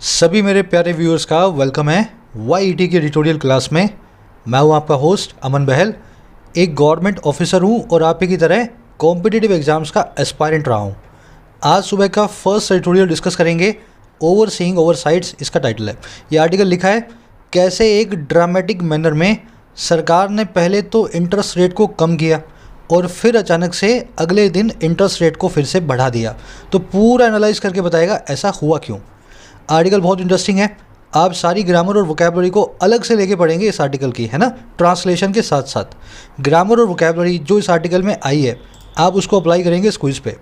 सभी मेरे प्यारे व्यूअर्स का वेलकम है YET की एडिटोरियल क्लास में। मैं हूं आपका होस्ट अमन बहल। एक गवर्नमेंट ऑफिसर हूं और आप ही की तरह कॉम्पिटिटिव एग्जाम्स का एस्पायरेंट रहा हूं। आज सुबह का फर्स्ट एडिटोरियल डिस्कस करेंगे, ओवरसीइंग ओवरसाइट्स इसका टाइटल है। ये आर्टिकल लिखा है कैसे एक ड्रामेटिक मैनर में सरकार ने पहले तो इंटरेस्ट रेट को कम किया और फिर अचानक से अगले दिन इंटरेस्ट रेट को फिर से बढ़ा दिया। तो पूरा एनालाइज करके बताएगा ऐसा हुआ क्यों। आर्टिकल बहुत इंटरेस्टिंग है। आप सारी ग्रामर और वोकैबुलरी को अलग से लेके पढ़ेंगे इस आर्टिकल की, है ना, ट्रांसलेशन के साथ साथ। ग्रामर और वोकैबुलरी जो इस आर्टिकल में आई है आप उसको अप्लाई करेंगे इस क्विज़ पे।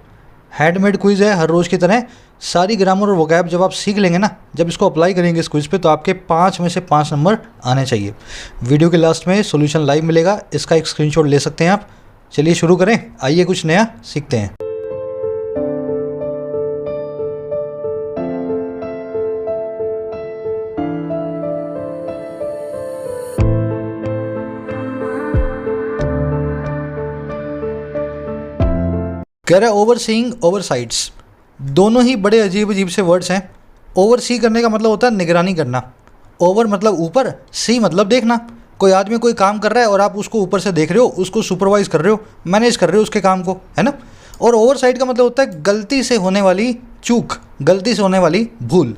हैंडमेड क्विज़ है हर रोज़ की तरह। सारी ग्रामर और वोकैब जब आप सीख लेंगे ना, जब इसको अप्लाई करेंगे इस क्विज़ पे, तो आपके 5 में से 5 नंबर आने चाहिए। वीडियो के लास्ट में सॉल्यूशन लाइव मिलेगा, इसका एक स्क्रीनशॉट ले सकते हैं आप। चलिए शुरू करें, आइए कुछ नया सीखते हैं। कह रहा है ओवरसीइंग ओवरसाइट्स, दोनों ही बड़े अजीब अजीब से वर्ड्स हैं। ओवरसी करने का मतलब होता है निगरानी करना। ओवर मतलब ऊपर, सी मतलब देखना। कोई आदमी कोई काम कर रहा है और आप उसको ऊपर से देख रहे हो, उसको सुपरवाइज कर रहे हो, मैनेज कर रहे हो उसके काम को, है ना। और ओवरसाइट का मतलब होता है गलती से होने वाली चूक, गलती से होने वाली भूल।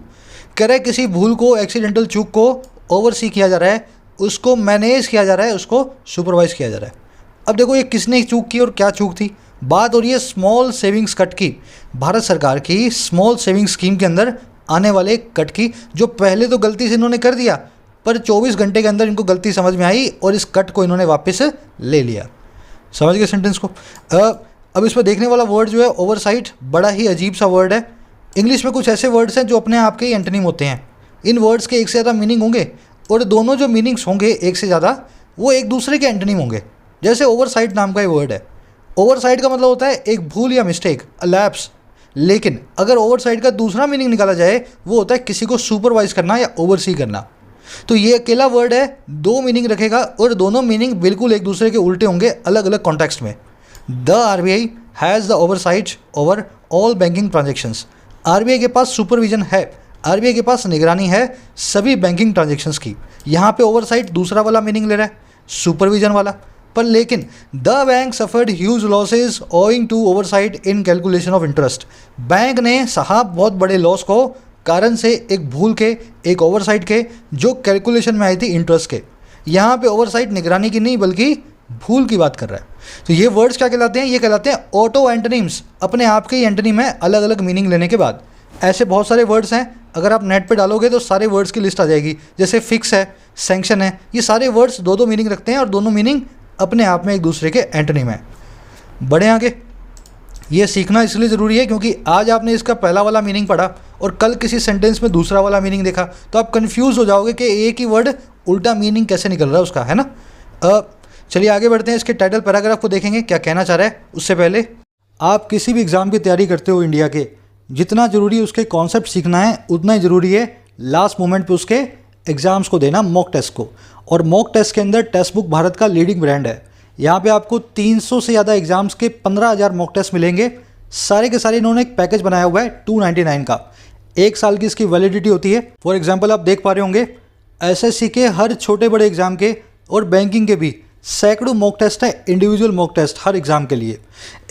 कह रहा है किसी भूल को, एक्सीडेंटल चूक को ओवरसी किया जा रहा है, उसको मैनेज किया जा रहा है, उसको सुपरवाइज किया जा रहा है। अब देखो ये किसने चूक की और क्या चूक थी। बात हो रही है स्मॉल सेविंग्स कट की, भारत सरकार की स्मॉल सेविंग्स स्कीम के अंदर आने वाले कट की, जो पहले तो गलती से इन्होंने कर दिया, पर 24 घंटे के अंदर इनको गलती समझ में आई और इस कट को इन्होंने वापस ले लिया। समझ गए सेंटेंस को। अब इस पर देखने वाला वर्ड जो है ओवरसाइट, बड़ा ही अजीब सा वर्ड है। इंग्लिश में कुछ ऐसे वर्ड्स हैं जो अपने आप के ही एंटोनिम होते हैं। इन वर्ड्स के एक से ज़्यादा मीनिंग होंगे और दोनों जो मीनिंग्स होंगे एक से ज़्यादा, वो एक दूसरे के एंटोनिम होंगे। जैसे ओवरसाइट नाम का ये वर्ड है। ओवरसाइट का मतलब होता है एक भूल या मिस्टेक, अ लैप्स। लेकिन अगर ओवरसाइट का दूसरा मीनिंग निकाला जाए, वो होता है किसी को सुपरवाइज करना या ओवरसी करना। तो ये अकेला वर्ड है, 2 मीनिंग रखेगा और दोनों मीनिंग बिल्कुल एक दूसरे के उल्टे होंगे अलग अलग कॉन्टेक्स्ट में। The RBI has the oversight over all banking transactions. RBI के पास सुपरविजन है, RBI के पास निगरानी है सभी बैंकिंग ट्रांजेक्शंस की। यहाँ पे ओवरसाइट दूसरा वाला मीनिंग ले रहा है, सुपरविजन वाला। पर लेकिन the bank suffered huge losses owing to oversight in calculation of interest. Bank ने सहा बहुत बड़े लॉस को कारण से, एक भूल के, एक ओवरसाइट के, जो कैलकुलेशन में आई थी इंटरेस्ट के। यहाँ पे ओवरसाइट निगरानी की नहीं बल्कि भूल की बात कर रहा है। तो ये वर्ड्स क्या कहलाते हैं? ये कहलाते हैं ऑटो एंटोनिम्स, अपने आप के ही एंटोनिम है अलग अलग मीनिंग लेने के बाद। ऐसे बहुत सारे वर्ड्स हैं, अगर आप नेट पे डालोगे तो सारे वर्ड्स की लिस्ट आ जाएगी। जैसे फिक्स है, सैंक्शन है, ये सारे वर्ड्स 2-2 मीनिंग रखते हैं और दोनों मीनिंग अपने आप में एक दूसरे के एंटोनिम है। बढ़े आगे। ये सीखना इसलिए ज़रूरी है क्योंकि आज आपने इसका पहला वाला मीनिंग पढ़ा और कल किसी सेंटेंस में दूसरा वाला मीनिंग देखा तो आप कंफ्यूज हो जाओगे कि एक ही वर्ड उल्टा मीनिंग कैसे निकल रहा है उसका, है ना। चलिए आगे बढ़ते हैं। इसके टाइटल पैराग्राफ को देखेंगे क्या कहना चाह रहा है। उससे पहले, आप किसी भी एग्ज़ाम की तैयारी करते हो इंडिया के, जितना ज़रूरी उसके कॉन्सेप्ट सीखना है उतना ही ज़रूरी है लास्ट मोमेंट पे उसके एग्ज़ाम्स को देना, मॉक टेस्ट को। और मॉक टेस्ट के अंदर टेक्स्ट बुक भारत का लीडिंग ब्रांड है। यहाँ पे आपको 300 से ज़्यादा एग्जाम्स के 15,000 मॉक टेस्ट मिलेंगे। सारे के सारे इन्होंने एक पैकेज बनाया हुआ है 299 का। 1 साल की इसकी वैलिडिटी होती है। फॉर एग्जांपल आप देख पा रहे होंगे SSC के हर छोटे बड़े एग्जाम के और बैंकिंग के भी सैकड़ों मॉक टेस्ट है, इंडिविजुअल मॉक टेस्ट हर एग्जाम के लिए।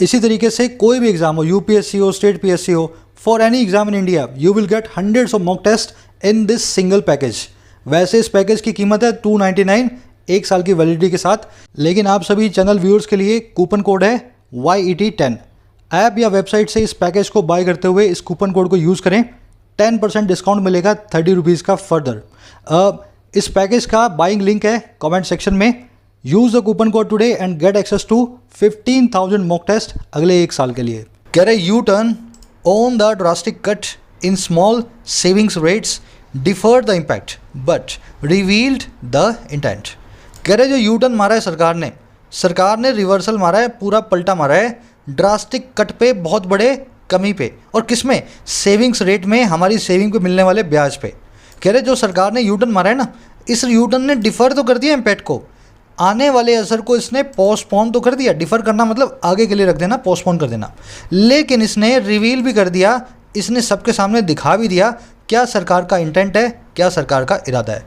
इसी तरीके से कोई भी एग्जाम हो, UPSC हो, स्टेट PSC हो, for any exam in India you will get hundreds of mock test in this single package. वैसे इस पैकेज की कीमत है 299, 1 साल की वैलिडिटी के साथ। लेकिन आप सभी चैनल व्यूअर्स के लिए कूपन कोड है YET10। ऐप या वेबसाइट से इस पैकेज को बाय करते हुए इस कूपन कोड को यूज़ करें, 10% डिस्काउंट मिलेगा 30 रुपीज़ का फर्दर। इस पैकेज का बाइंग लिंक है कमेंट सेक्शन में। Use the coupon code today and get access to 15,000 mock test अगले 1 साल के लिए। कह रहे U turn on the drastic cut in small savings rates deferred the impact but revealed the intent. कह रहे जो यू टर्न मारा है सरकार ने रिवर्सल मारा है, पूरा पलटा मारा है ड्रास्टिक कट पे, बहुत बड़े कमी पे। और किस में? सेविंग्स रेट में, हमारी सेविंग पे मिलने वाले ब्याज पे। कह रहे जो सरकार ने यू टर्न मारा है ना, इस यू टर्न ने डिफ़र तो कर दिया इम्पैक्ट को, आने वाले असर को इसने पोस्टपोन तो कर दिया। डिफ़र करना मतलब आगे के लिए रख देना, पोस्टपोन कर देना। लेकिन इसने रिवील भी कर दिया, इसने सबके सामने दिखा भी दिया क्या सरकार का इंटेंट है, क्या सरकार का इरादा है।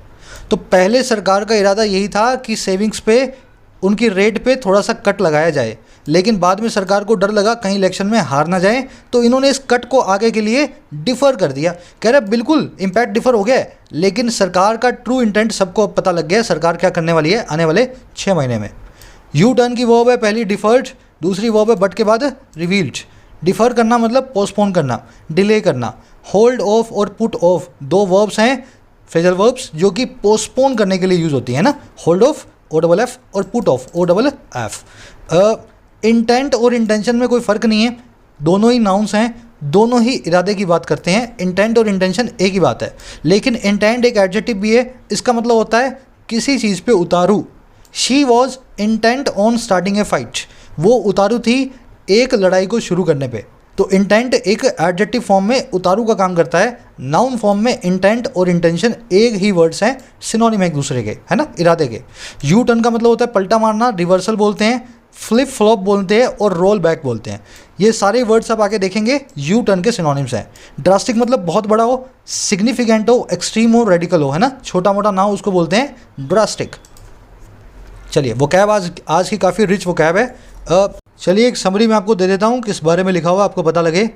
तो पहले सरकार का इरादा यही था कि सेविंग्स पे उनकी रेट पे थोड़ा सा कट लगाया जाए, लेकिन बाद में सरकार को डर लगा कहीं इलेक्शन में हार ना जाए, तो इन्होंने इस कट को आगे के लिए डिफ़र कर दिया। कह रहे बिल्कुल इम्पैक्ट डिफ़र हो गया है, लेकिन सरकार का ट्रू इंटेंट सबको अब पता लग गया है सरकार क्या करने वाली है आने वाले 6 महीने में। यू टर्न की वर्ब है पहली डिफ़र्ड, दूसरी वर्ब है बट के बाद रिवील्ड। डिफ़र करना मतलब पोस्टपोन करना, डिले करना। होल्ड ऑफ और पुट ऑफ दो वर्ब्स हैं, फ्रेजल वर्ब्स, जो कि पोस्टपोन करने के लिए यूज़ होती है ना। होल्ड ऑफ OFF और पुट ऑफ OFF। इंटेंट और इंटेंशन में कोई फ़र्क नहीं है, दोनों ही नाउन्स हैं, दोनों ही इरादे की बात करते हैं। इंटेंट और इंटेंशन एक ही बात है, लेकिन इंटेंट एक एडजेक्टिव भी है, इसका मतलब होता है किसी चीज़ पे उतारू। She was intent on starting A fight, वो उतारू थी एक लड़ाई को शुरू करने पे। तो इंटेंट एक एडजेक्टिव फॉर्म में उतारू का काम करता है, नाउन फॉर्म में इंटेंट और इंटेंशन एक ही वर्ड्स हैं, सिनोनिम एक दूसरे के, है ना, इरादे के। यू टर्न का मतलब होता है पलटा मारना, रिवर्सल बोलते हैं, फ्लिप फ्लॉप बोलते हैं और रोल बैक बोलते हैं। ये सारे वर्ड्स आप आगे देखेंगे यू टर्न के सिनोनिम्स हैं। ड्रास्टिक मतलब बहुत बड़ा हो, सिग्निफिकेंट हो, एक्सट्रीम हो, रेडिकल हो, है ना, छोटा मोटा ना हो उसको बोलते हैं ड्रास्टिक। चलिए वो कैब आज की काफ़ी रिच वो कैब है। चलिए एक समरी मैं आपको दे देता हूँ किस बारे में लिखा हुआ आपको पता लगे।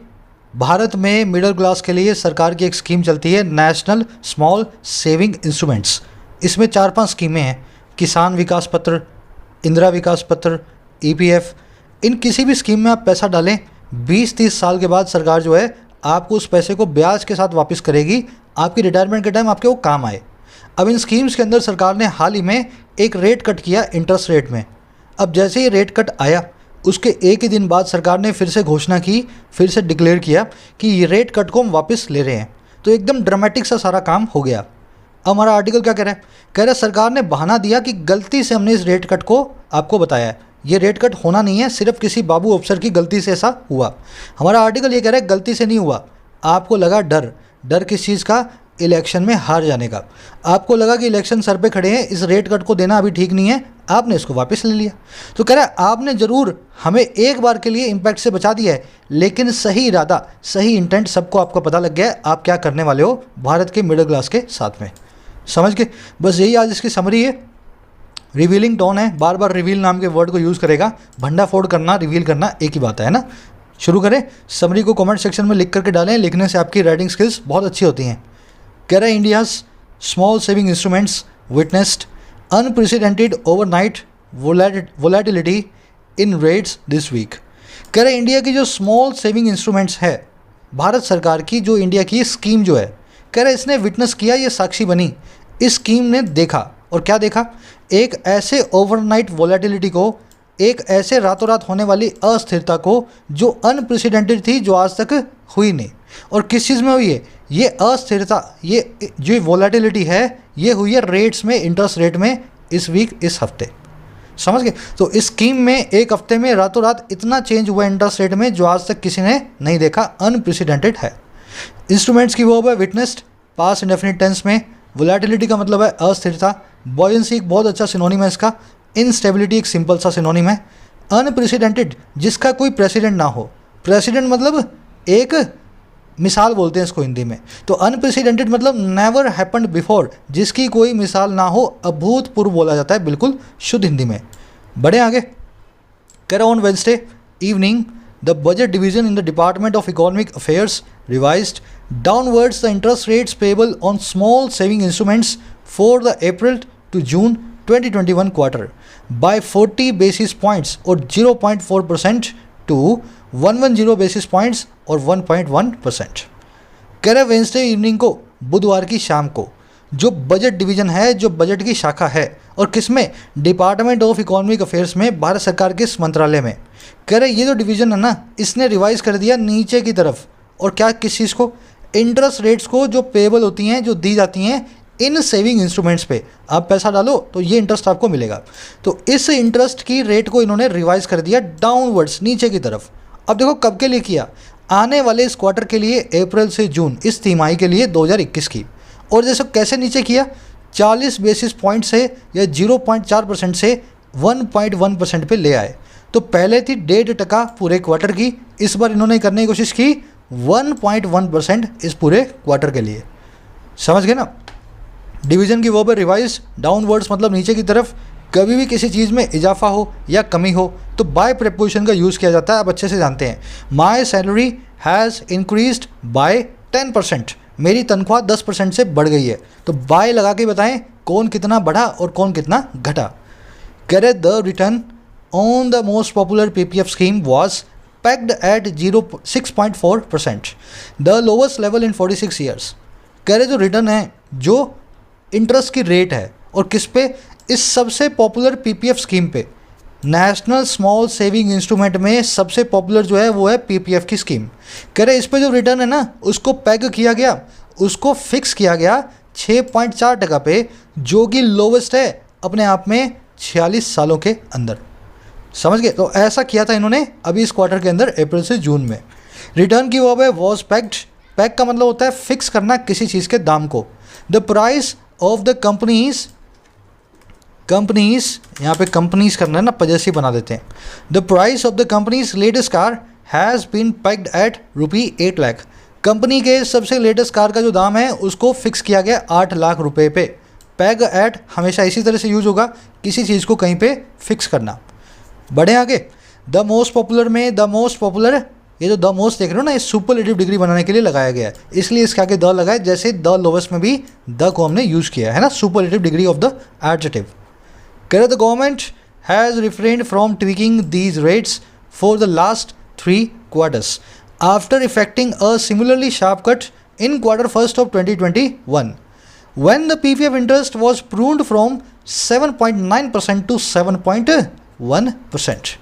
भारत में मिडिल क्लास के लिए सरकार की एक स्कीम चलती है, नेशनल स्मॉल सेविंग इंस्ट्रूमेंट्स। इसमें 4-5 स्कीमें हैं, किसान विकास पत्र, इंदिरा विकास पत्र, EPF। इन किसी भी स्कीम में आप पैसा डालें, 20-30 साल के बाद सरकार जो है आपको उस पैसे को ब्याज के साथ वापस करेगी, आपकी रिटायरमेंट के टाइम आपके वो काम आए। अब इन स्कीम्स के अंदर सरकार ने हाल ही में एक रेट कट किया इंटरेस्ट रेट में। अब जैसे ही रेट कट आया उसके एक ही दिन बाद सरकार ने फिर से घोषणा की, फिर से डिक्लेयर किया कि ये रेट कट को हम वापस ले रहे हैं। तो एकदम ड्रामेटिक सा सारा काम हो गया। अब हमारा आर्टिकल क्या कह रहा है, कह रहा है सरकार ने बहाना दिया कि गलती से हमने इस रेट कट को आपको बताया है, ये रेट कट होना नहीं है, सिर्फ किसी बाबू अफसर की गलती से ऐसा हुआ। हमारा आर्टिकल ये कह रहा है गलती से नहीं हुआ, आपको लगा डर। डर किस चीज़ का, इलेक्शन में हार जाने का। आपको लगा कि इलेक्शन सर पे खड़े हैं, इस रेट कट को देना अभी ठीक नहीं है, आपने इसको वापस ले लिया। तो कह रहा है आपने ज़रूर हमें एक बार के लिए इम्पैक्ट से बचा दिया है, लेकिन सही इरादा, सही इंटेंट सबको आपको पता लग गया है, आप क्या करने वाले हो भारत के मिडिल क्लास के साथ में। समझ के, बस यही आज इसकी समरी है। रिवीलिंग टोन है, बार बार रिवील नाम के वर्ड को यूज़ करेगा। भंडा फोड़ करना, रिवील करना एक ही बात है ना। शुरू करें। समरी को कमेंट सेक्शन में लिख करके डालें, लिखने से आपकी राइटिंग स्किल्स बहुत अच्छी होती हैं। कह रहे हैं India's small saving instruments witnessed unprecedented overnight volatility in rates this week. कह रहे हैं इंडिया की जो स्मॉल सेविंग इंस्ट्रूमेंट्स है, भारत सरकार की जो इंडिया की स्कीम जो है, कह रहे इसने विटनेस किया, ये साक्षी बनी। इस स्कीम ने देखा, और क्या देखा, एक ऐसे ओवरनाइट वोलेटिलिटी को, एक ऐसे रातों रात होने वाली अस्थिरता को जो अनप्रेसिडेंटेड थी, जो आज तक हुई नहीं। और किस चीज़ में हुई है ये अस्थिरता, ये जो वोलेटिलिटी है ये हुई है रेट्स में, इंटरेस्ट रेट में इस वीक, इस हफ्ते। समझ गए। तो इस स्कीम में एक हफ्ते में रातों रात इतना चेंज हुआ इंटरेस्ट रेट में जो आज तक किसी ने नहीं देखा, अनप्रेसिडेंटेड है। इंस्ट्रूमेंट्स की वर्ब है विटनेस्ड, पास्ट इंडेफिनिट टेंस में। वोलेटिलिटी का मतलब है अस्थिरता। बॉयंसी एक बहुत अच्छा सिनोनिम है इसका। इनस्टेबिलिटी एक सिंपल सा सिनोनिम है। अनप्रेसिडेंटेड जिसका कोई प्रेसिडेंट ना हो। प्रेसिडेंट मतलब एक मिसाल बोलते हैं इसको हिंदी में। तो अनप्रेसिडेंटेड मतलब नेवर हैपेंड बिफोर, जिसकी कोई मिसाल ना हो, अभूतपूर्व बोला जाता है बिल्कुल शुद्ध हिंदी में। बढ़े आगे। कह रहा on Wednesday evening the budget division in the department of economic affairs revised downwards the interest rates payable on small saving instruments for the April to June 2021 quarter by 40 basis points और 0.4% to 110 basis points और 1.1%। कह रहे Wednesday evening को, बुधवार की शाम को, जो बजट डिवीज़न है, जो बजट की शाखा है, और किसमें, डिपार्टमेंट ऑफ इकोनॉमिक अफेयर्स में, भारत सरकार के इस मंत्रालय में। कह रहे ये जो डिवीज़न है ना, इसने रिवाइज कर दिया नीचे की तरफ। और क्या, किस चीज़ को, इंटरेस्ट रेट्स को जो पेबल होती हैं, जो दी जाती हैं इन सेविंग इंस्ट्रूमेंट्स पे। आप पैसा डालो तो ये इंटरेस्ट आपको मिलेगा। तो इस इंटरेस्ट की रेट को इन्होंने रिवाइज कर दिया डाउनवर्ड्स, नीचे की तरफ। अब देखो कब के लिए किया, आने वाले इस क्वार्टर के लिए, अप्रैल से जून, इस तिमाही के लिए 2021 की। और जैसे कैसे नीचे किया, 40 बेसिस पॉइंट से या 0.4% से 1.1% पे ले आए। तो पहले थी 1.5% पूरे क्वार्टर की, इस बार इन्होंने करने की कोशिश की 1.1% इस पूरे क्वार्टर के लिए। समझ गए ना। डिवीजन की वर्ब है रिवाइज, डाउनवर्ड्स मतलब नीचे की तरफ। कभी भी किसी चीज़ में इजाफा हो या कमी हो तो बाय प्रेपोजिशन का यूज़ किया जाता है, आप अच्छे से जानते हैं। My salary has increased by 10%, मेरी तनख्वाह 10% से बढ़ गई है। तो बाय लगा के बताएं कौन कितना बढ़ा और कौन कितना घटा। कह रहे the return on the most popular PPF scheme was pegged at 6.4%, the lowest level in 46 years. कह रहे जो रिटर्न है, जो इंटरेस्ट की रेट है, और किस पे, इस सबसे पॉपुलर पीपीएफ स्कीम पे, नेशनल स्मॉल सेविंग इंस्ट्रूमेंट में सबसे पॉपुलर जो है वो है पीपीएफ की स्कीम। कह रहे इस पे जो रिटर्न है ना, उसको पैग किया गया, उसको फिक्स किया गया 6.4% पे, जो कि लोवेस्ट है अपने आप में 46 सालों के अंदर। समझ गए। तो ऐसा किया था इन्होंने अभी इस क्वार्टर के अंदर, अप्रैल से जून में। रिटर्न की वर्ब है वॉज पैक्ड। पैक का मतलब होता है फिक्स करना किसी चीज़ के दाम को। The price of the companies यहाँ पे कंपनीज करना है ना, पजेसिव बना देते हैं। The price of the company's latest car has been packed at ₹8 lakh. Company के सबसे लेटेस्ट कार का जो दाम है उसको फिक्स किया गया 8 लाख रुपए पे। पैग एट हमेशा इसी तरह से यूज होगा, किसी चीज़ को कहीं पे फिक्स करना। बढ़े आगे। द मोस्ट पॉपुलर में द मोस्ट पॉपुलर, ये जो द मोस्ट देख रहे हो ना, ये सुपरलेटिव डिग्री बनाने के लिए लगाया गया है, इसलिए इसके आगे द लगाए, जैसे द लोवेस्ट में भी द को हमने यूज़ किया है ना, superlative degree of the adjective. कह रहे the government has refrained from tweaking these rates for the last 3 quarters after effecting a similarly sharp cut in Q1 of 2021 when the PPF interest was pruned from 7.9% to 7.1%।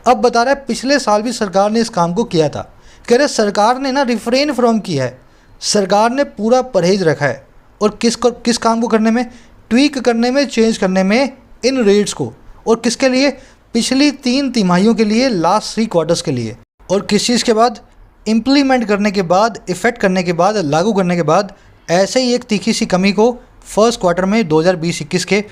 अब बता रहा है पिछले साल भी सरकार ने इस काम को किया था। कह रहे सरकार ने ना रिफ्रेन फ्रॉम किया है, सरकार ने पूरा परहेज रखा है। और किस काम को करने में, ट्वीक करने में, चेंज करने में इन रेट्स को। और किसके लिए, पिछली 3 तिमाहियों के लिए, लास्ट 3 क्वार्टर्स के लिए। और किस चीज़ के बाद, इम्प्लीमेंट करने के बाद, इफ़ेक्ट करने के बाद, लागू करने के बाद। ऐसे ही एक तीखी सी कमी को फर्स्ट क्वार्टर में 2020-21 के,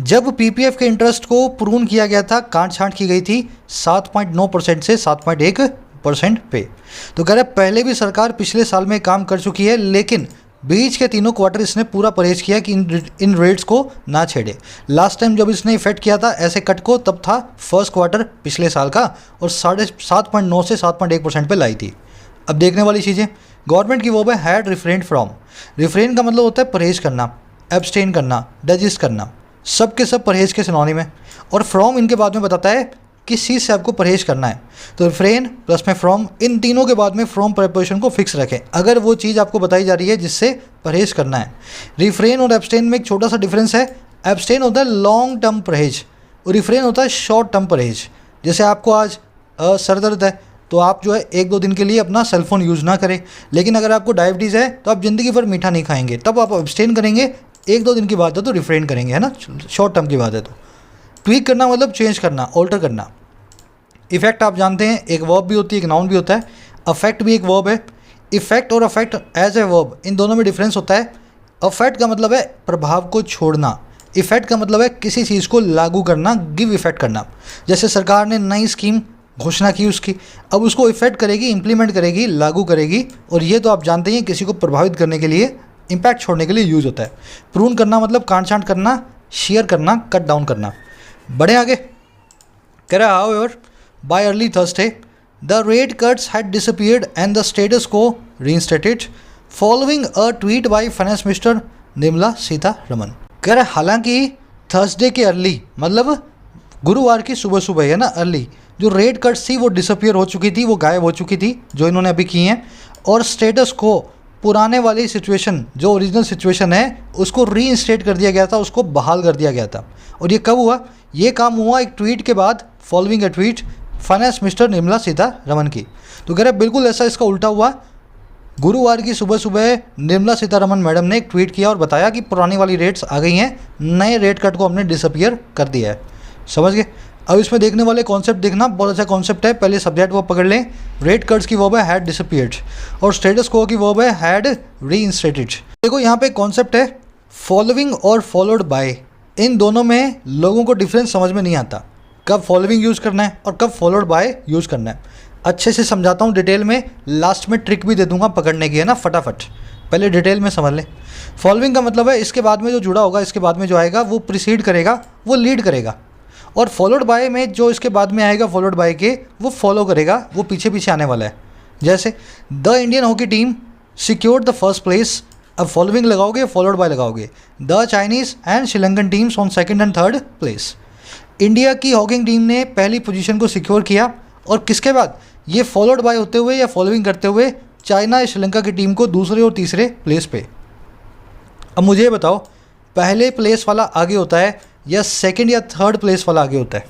जब पीपीएफ के इंटरेस्ट को प्रून किया गया था, काट छांट की गई थी 7.9% से 7.1% पे। तो कह रहे पहले भी सरकार पिछले साल में काम कर चुकी है, लेकिन बीच के 3 क्वार्टर इसने पूरा परहेज किया कि इन रेट्स को ना छेड़े। लास्ट टाइम जब इसने इफेक्ट किया था ऐसे कट को, तब था फर्स्ट क्वार्टर पिछले साल का, और 7.9 से 7.1% पे लाई थी। अब देखने वाली चीज़ें, गवर्नमेंट की वो है हैड रिफ्रेन फ्रॉम। रिफ्रेन का मतलब होता है परहेज करना, एब्सटेन करना, डाइजेस्ट करना, सब के सब परहेज के सिनोनिम है। और फ्रॉम इनके बाद में बताता है किस चीज़ से आपको परहेज करना है। तो रिफ्रेन प्लस में फ्रॉम, इन तीनों के बाद में फ्रॉम प्रेपोजिशन को फिक्स रखें अगर वो चीज़ आपको बताई जा रही है जिससे परहेज करना है। रिफ्रेन और एब्सटेन में एक छोटा सा डिफरेंस है। एब्सटेन होता है लॉन्ग टर्म परहेज और रिफ्रेन होता है शॉर्ट टर्म परहेज। जैसे आपको आज सर दर्द है तो आप जो है 1-2 दिन के लिए अपना सेलफोन यूज़ ना करें, लेकिन अगर आपको डायबिटीज़ है तो आप ज़िंदगी भर मीठा नहीं खाएंगे, तब आप एब्सटेन करेंगे। 1-2 दिन की बात है तो रिफ्रेन करेंगे, है ना, शॉर्ट टर्म की बात है। तो ट्वीक करना मतलब चेंज करना, ऑल्टर करना। इफेक्ट आप जानते हैं एक वर्ब भी होती है, एक नाउन भी होता है। अफेक्ट भी एक वर्ब है। इफेक्ट और अफेक्ट एज ए वर्ब, इन दोनों में डिफरेंस होता है। अफेक्ट का मतलब है प्रभाव को छोड़ना, इफेक्ट का मतलब है किसी चीज़ को लागू करना, गिव इफेक्ट करना। जैसे सरकार ने नई स्कीम घोषणा की उसकी, अब उसको इफेक्ट करेगी, इंप्लीमेंट करेगी, लागू करेगी। और ये तो आप जानते हैं किसी को प्रभावित करने के लिए, इम्पैक्ट छोड़ने के लिए यूज़ होता है। प्रून करना मतलब काट छांट करना, शेयर करना, कट डाउन करना। बढ़े आगे। कह रहा however by early Thursday, the rate cuts had disappeared and the status quo reinstated following a tweet by Finance Minister Nirmala Sitharaman. कह रहे हालांकि थर्सडे के अर्ली मतलब गुरुवार की सुबह सुबह है ना, अर्ली जो रेट कट्स थी वो डिसअपियर हो चुकी थी, वो गायब हो चुकी थी जो इन्होंने अभी की हैं। और स्टेटस को, पुराने वाली सिचुएशन जो ओरिजिनल सिचुएशन है उसको रीइंस्टेट कर दिया गया था, उसको बहाल कर दिया गया था। और ये कब हुआ, ये काम हुआ एक ट्वीट के बाद, following a tweet finance minister Nirmala Sitharaman की। तो कह रहे बिल्कुल ऐसा इसका उल्टा हुआ। गुरुवार की सुबह सुबह निर्मला सीतारमण मैडम ने एक ट्वीट किया और बताया कि पुरानी वाली रेट्स आ गई हैं, नए रेट कट को हमने डिसअपियर कर दिया है। समझ गए। अब इसमें देखने वाले कॉन्सेप्ट देखना, बहुत अच्छा कॉन्सेप्ट है। पहले सब्जेक्ट वो पकड़ लें। रेट कट्स की वर्ब है हैड डिसअपियर्ड और स्टेटस को की वर्ब है हैड रीइंस्टेटेड। देखो यहाँ पे कॉन्सेप्ट है फॉलोइंग और फॉलोड बाय। इन दोनों में लोगों को डिफरेंस समझ में नहीं आता, कब फॉलोइंग यूज़ करना है और कब फॉलोड बाय यूज़ करना है। अच्छे से समझाता हूँ डिटेल में, लास्ट में ट्रिक भी दे दूंगा पकड़ने की, है ना, फटाफट। पहले डिटेल में समझ लें। फॉलोइंग का मतलब है इसके बाद में जो जुड़ा होगा, इसके बाद में जो आएगा वो प्रिसीड करेगा, वो लीड करेगा। और फॉलोड बाय में जो इसके बाद में आएगा फॉलोड बाय के, वो फॉलो करेगा, वो पीछे पीछे आने वाला है। जैसे the Indian hockey team secured the first place, अब फॉलोइंग लगाओगे, फॉलोड बाय लगाओगे। The Chinese and Sri Lankan teams on second and third place, India की हॉकी टीम ने पहली पोजीशन को सिक्योर किया, और किसके बाद, ये फॉलोड बाय होते हुए या फॉलोइंग करते हुए चाइना या श्रीलंका की टीम को दूसरे और तीसरे प्लेस पे। अब मुझे ये बताओ, पहले प्लेस वाला आगे होता है या सेकंड या थर्ड प्लेस वाला आगे होता है?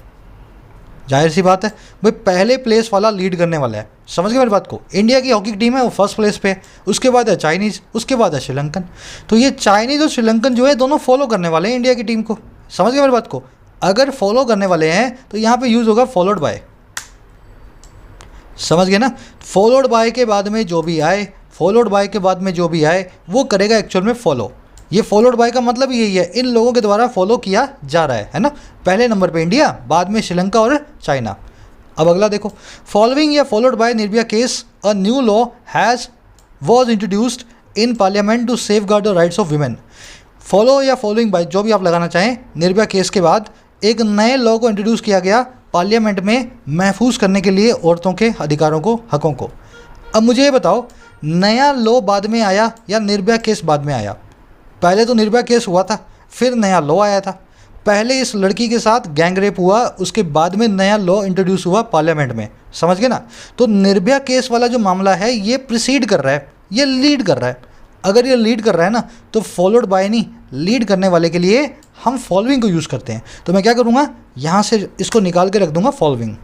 जाहिर सी बात है भाई, पहले प्लेस वाला लीड करने वाला है। समझ गए मेरी बात को? इंडिया की हॉकी टीम है वो फर्स्ट प्लेस पे है, उसके बाद है चाइनीज़, उसके बाद है श्रीलंकन। तो ये चाइनीज़ और श्रीलंकन जो है दोनों फॉलो करने वाले हैं इंडिया की टीम को। समझ गए मेरी बात को? अगर फॉलो करने वाले हैं तो यहाँ पे यूज़ होगा फॉलोड बाय। समझ गए ना? फॉलोड बाय के बाद में जो भी आए, फॉलोड बाय के बाद में जो भी आए वो करेगा एक्चुअल में फॉलो। ये फॉलोड बाय का मतलब यही है, इन लोगों के द्वारा फॉलो किया जा रहा है ना। पहले नंबर पे इंडिया, बाद में श्रीलंका और चाइना। अब अगला देखो, फॉलोइंग या followed by Nirbhaya case, a new law has was introduced in parliament to safeguard the rights of women. Follow या फॉलोइंग बाय जो भी आप लगाना चाहें, निर्भया केस के बाद एक नए लॉ को इंट्रोड्यूस किया गया पार्लियामेंट में महफूज करने के लिए औरतों के अधिकारों को, हकों को। अब मुझे ये बताओ, नया लॉ बाद में आया या निर्भया केस बाद में आया? पहले तो निर्भया केस हुआ था, फिर नया लॉ आया था। पहले इस लड़की के साथ गैंग रेप हुआ, उसके बाद में नया लॉ इंट्रोड्यूस हुआ पार्लियामेंट में। समझ गए ना? तो निर्भया केस वाला जो मामला है ये प्रिसीड कर रहा है, ये लीड कर रहा है। अगर ये लीड कर रहा है ना तो फॉलोड बाय नहीं, लीड करने वाले के लिए हम फॉलोइंग को यूज़ करते हैं। तो मैं क्या करूँगा, यहाँ से इसको निकाल के रख दूंगा फॉलोइंग।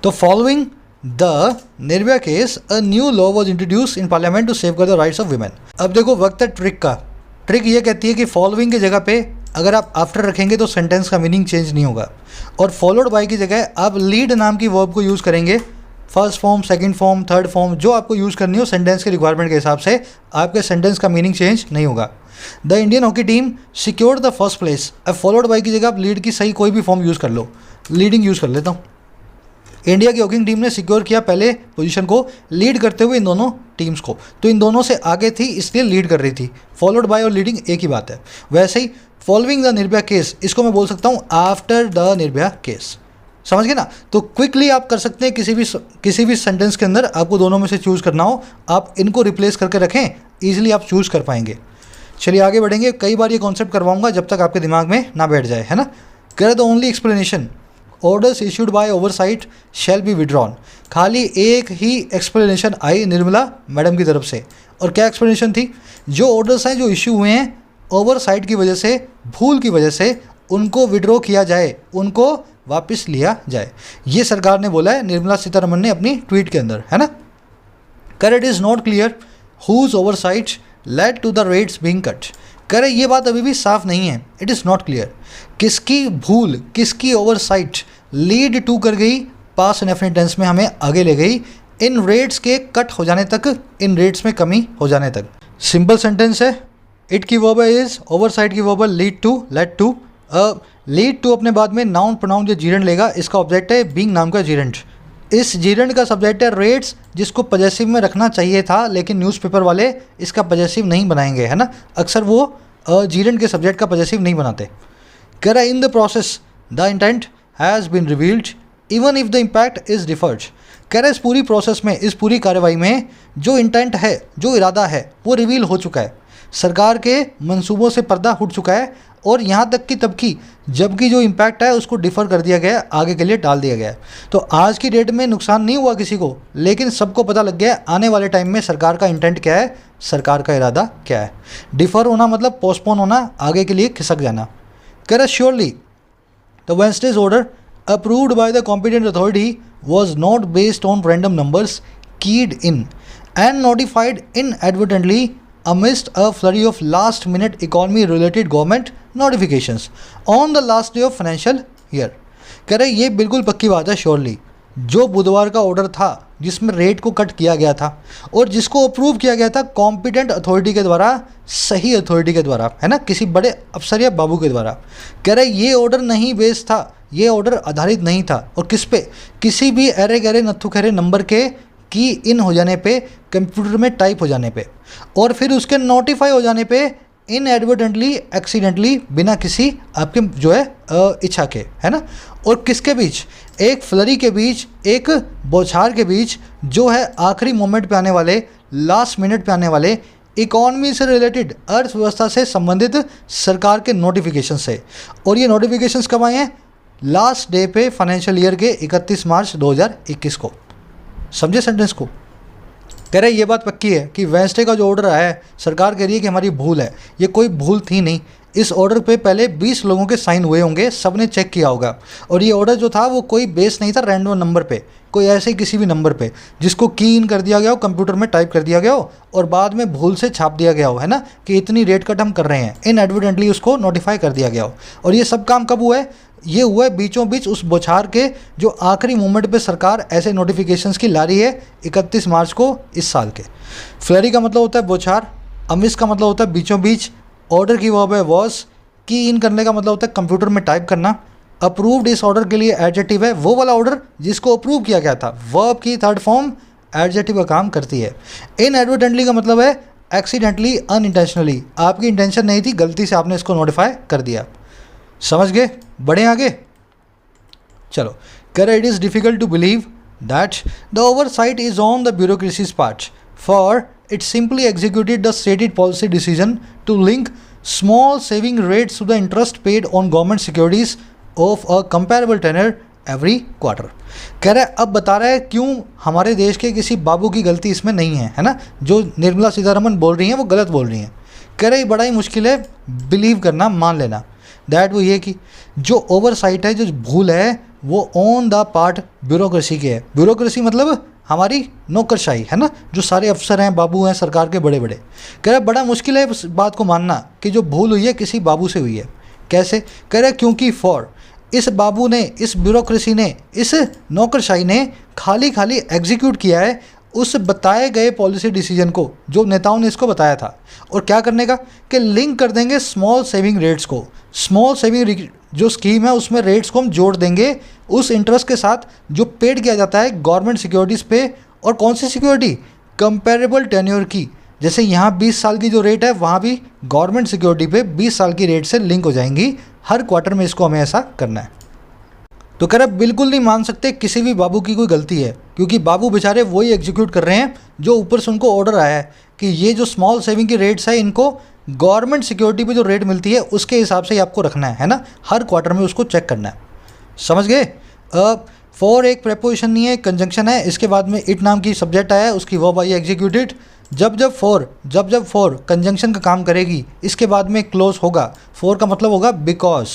तो following the Nirbhaya case, a new law was introduce in parliament to safeguard the rights of women. अब देखो वक्त है ट्रिक का। ट्रिक ये कहती है कि फॉलोइंग की जगह पे अगर आप आफ्टर रखेंगे तो सेंटेंस का मीनिंग चेंज नहीं होगा, और फॉलोड बाय की जगह आप लीड नाम की वर्ब को यूज़ करेंगे। First form, second form, third form जो आपको यूज़ करनी हो सेंटेंस के रिक्वायरमेंट के हिसाब से, आपके सेंटेंस का मीनिंग चेंज नहीं होगा। The Indian hockey team secured the first place, अब फॉलोड बाय की जगह आप लीड की सही कोई भी फॉर्म यूज़ कर लो, लीडिंग यूज़ कर लेता हूँ। इंडिया की हॉकी टीम ने सिक्योर किया पहले पोजीशन को, लीड करते हुए इन दोनों टीम्स को। तो इन दोनों से आगे थी इसलिए लीड कर रही थी। फॉलोड बाय और लीडिंग एक ही बात है। वैसे ही फॉलोइंग द निर्भया केस, इसको मैं बोल सकता हूँ आफ्टर द निर्भया केस। समझ गए ना? तो क्विकली आप कर सकते हैं, किसी भी सेंटेंस के अंदर आपको दोनों में से चूज़ करना हो, आप इनको रिप्लेस करके रखें, ईजिली आप चूज़ कर पाएंगे। चलिए आगे बढ़ेंगे। कई बार ये कॉन्सेप्ट करवाऊंगा जब तक आपके दिमाग में ना बैठ जाए, है ना। कह the only explanation orders issued by oversight shall be withdrawn. खाली एक ही एक्सप्लेनेशन आई निर्मला मैडम की तरफ से, और क्या एक्सप्लेनेशन थी? जो ऑर्डर्स हैं जो इशू हुए हैं ओवरसाइट की वजह से, भूल की वजह से, उनको विड्रॉ किया जाए, उनको वापस लिया जाए। ये सरकार ने बोला है, निर्मला सीतारमण ने अपनी ट्वीट के अंदर, है ना। कर it is not clear whose oversight led to the rates being cut. करे ये बात अभी भी साफ नहीं है, इट इज़ नॉट क्लियर, किसकी भूल, किसकी ओवरसाइट लीड टू कर गई, पास्ट इंडेफिनिट टेंस में हमें आगे ले गई इन रेट्स के कट हो जाने तक, इन रेट्स में कमी हो जाने तक। सिंपल सेंटेंस है। इट की वर्ब इज, ओवरसाइट की verb lead to, led to. Lead to अपने बाद में नाउन प्रोनाउन जो जीरेंट लेगा, इसका ऑब्जेक्ट है बीइंग नाम का जीरेंट। इस जीरेंट का सब्जेक्ट है रेट्स, जिसको पजेसिव में रखना चाहिए था, लेकिन न्यूज़पेपर वाले इसका पजेसिव नहीं बनाएंगे, है ना। अक्सर वो जीरेंट के सब्जेक्ट का पजेसिव नहीं बनाते। कह रहा है in the process the intent has been revealed even if the impact is deferred. कह रहा है इस पूरी प्रोसेस में, इस पूरी कार्रवाई में जो इंटेंट है, जो इरादा है, वो रिवील हो चुका है। सरकार के मंसूबों से पर्दा उठ चुका है, और यहाँ तक कि तब की जबकि जो इम्पैक्ट है उसको डिफ़र कर दिया गया, आगे के लिए टाल दिया गया। तो आज की डेट में नुकसान नहीं हुआ किसी को, लेकिन सबको पता लग गया आने वाले टाइम में सरकार का इंटेंट क्या है, सरकार का इरादा क्या है। डिफ़र होना मतलब पोस्टपोन होना, आगे के लिए खिसक जाना। कह रहा surely the Wednesday's order approved by the competent authority was not based on random numbers keyed in and notified inadvertently amidst a flurry of last minute economy related government notifications on the last day of financial year। कह रहे ये बिल्कुल पक्की बात है। Surely जो बुधवार का ऑर्डर था जिसमें रेट को कट किया गया था और जिसको अप्रूव किया गया था कॉम्पिटेंट अथॉरिटी के द्वारा, सही अथॉरिटी के द्वारा, है ना, किसी बड़े अफसर या बाबू के द्वारा। कह रहे ये ऑर्डर नहीं बेस्ड था, ये ऑर्डर आधारित नहीं था, और किस पे, किसी भी अरे गहरे नत्थु खरे नंबर के की इन हो जाने पे, कंप्यूटर में टाइप हो जाने पे, और फिर उसके नोटिफाई हो जाने पे इनएडवर्टेंटली, एक्सीडेंटली, बिना किसी आपके जो है इच्छा के, है ना। और किसके बीच, एक फ्लरी के बीच, एक बौछार के बीच, जो है आखिरी मोमेंट पे आने वाले, लास्ट मिनट पे आने वाले, इकॉनमी से रिलेटेड, अर्थव्यवस्था से संबंधित सरकार के नोटिफिकेशंस है। और ये नोटिफिकेशंस कब आए हैं? लास्ट डे पे फाइनेंशियल ईयर के 31 मार्च 2021 को। समझे सेंटेंस को? कह रहे ये बात पक्की है कि वेंसडे का जो ऑर्डर आया है, सरकार कह रही है कि हमारी भूल है। ये कोई भूल थी नहीं। इस ऑर्डर पे पहले 20 लोगों के साइन हुए होंगे, सब ने चेक किया होगा। और ये ऑर्डर जो था वो कोई बेस नहीं था रैंडम नंबर पे, कोई ऐसे ही किसी भी नंबर पे जिसको की इन कर दिया गया हो, कंप्यूटर में टाइप कर दिया गया हो और बाद में भूल से छाप दिया गया हो, है ना, कि इतनी रेट कट हम कर रहे हैं, इनएडवर्टेंटली उसको नोटिफाई कर दिया गया हो। और ये सब काम कब हुआ है? ये हुआ है बीचों बीच उस बौछार के, जो आखिरी मोमेंट पे सरकार ऐसे नोटिफिकेशंस की ला रही है 31 मार्च को इस साल के। फ्लरी का मतलब होता है बौछार, अमिस का मतलब होता है बीचों बीच, ऑर्डर की वर्ब है वॉज, की इन करने का मतलब होता है कंप्यूटर में टाइप करना, अप्रूव्ड इस ऑर्डर के लिए एडजेक्टिव है वो वाला ऑर्डर जिसको अप्रूव किया गया था, वर्ब की थर्ड फॉर्म एडजेक्टिव का काम करती है। इनएडवर्टेंटली का मतलब है एक्सीडेंटली, अनइंटेंशनली, आपकी इंटेंशन नहीं थी, गलती से आपने इसको नोटिफाई कर दिया। समझ गए? बढ़े आगे। चलो, कह रहे it is difficult to believe that the oversight is on the bureaucracy's part for it simply executed the stated policy decision to link small saving rates to the interest paid on government securities of a comparable tenor every quarter. कह रहा है अब बता रहा है क्यों हमारे देश के किसी बाबू की गलती इसमें नहीं है ना। जो निर्मला सीतारमन बोल रही हैं वो गलत बोल रही हैं। कह रहे बड़ा ही मुश्किल है बिलीव करना, मान लेना दैट वो ये कि जो ओवरसाइट है, जो भूल है, वो ऑन द पार्ट ब्यूरोक्रेसी के है। ब्यूरोक्रेसी मतलब हमारी नौकरशाही, है ना, जो सारे अफसर हैं, बाबू हैं सरकार के बड़े बड़े। कह रहे बड़ा मुश्किल है इस बात को मानना कि जो भूल हुई है किसी बाबू से हुई है। कैसे? कह रहे क्योंकि फॉर इस बाबू ने, इस ब्यूरोक्रेसी ने, इस नौकरशाही ने खाली खाली एग्जीक्यूट किया है उस बताए गए पॉलिसी डिसीजन को जो नेताओं ने इसको बताया था। और क्या करने का कि लिंक कर देंगे स्मॉल सेविंग रेट्स को। स्मॉल सेविंग जो स्कीम है उसमें रेट्स को हम जोड़ देंगे उस इंटरेस्ट के साथ जो पेड किया जाता है गवर्नमेंट सिक्योरिटीज़ पे। और कौन सी सिक्योरिटी? कंपेरेबल टेन्योर की। जैसे यहाँ 20 साल की जो रेट है वहाँ भी गवर्नमेंट सिक्योरिटी पे 20 साल की रेट से लिंक हो जाएंगी। हर क्वार्टर में इसको हमें ऐसा करना है। तो कह रहा बिल्कुल नहीं मान सकते किसी भी बाबू की कोई गलती है, क्योंकि बाबू बेचारे वही एग्जीक्यूट कर रहे हैं जो ऊपर से उनको ऑर्डर आया है कि ये जो स्मॉल सेविंग की रेट्स है इनको गवर्नमेंट सिक्योरिटी पे जो रेट मिलती है उसके हिसाब से ही आपको रखना है ना। हर क्वार्टर में उसको चेक करना है। समझ गए? फॉर एक प्रेपोजिशन नहीं है, कंजंक्शन है, इसके बाद में इट नाम की सब्जेक्ट आया है, उसकी वर्ब आई एग्जीक्यूटेड। जब जब फॉर कंजंक्शन का काम करेगी इसके बाद में क्लोज होगा। फॉर का मतलब होगा बिकॉज।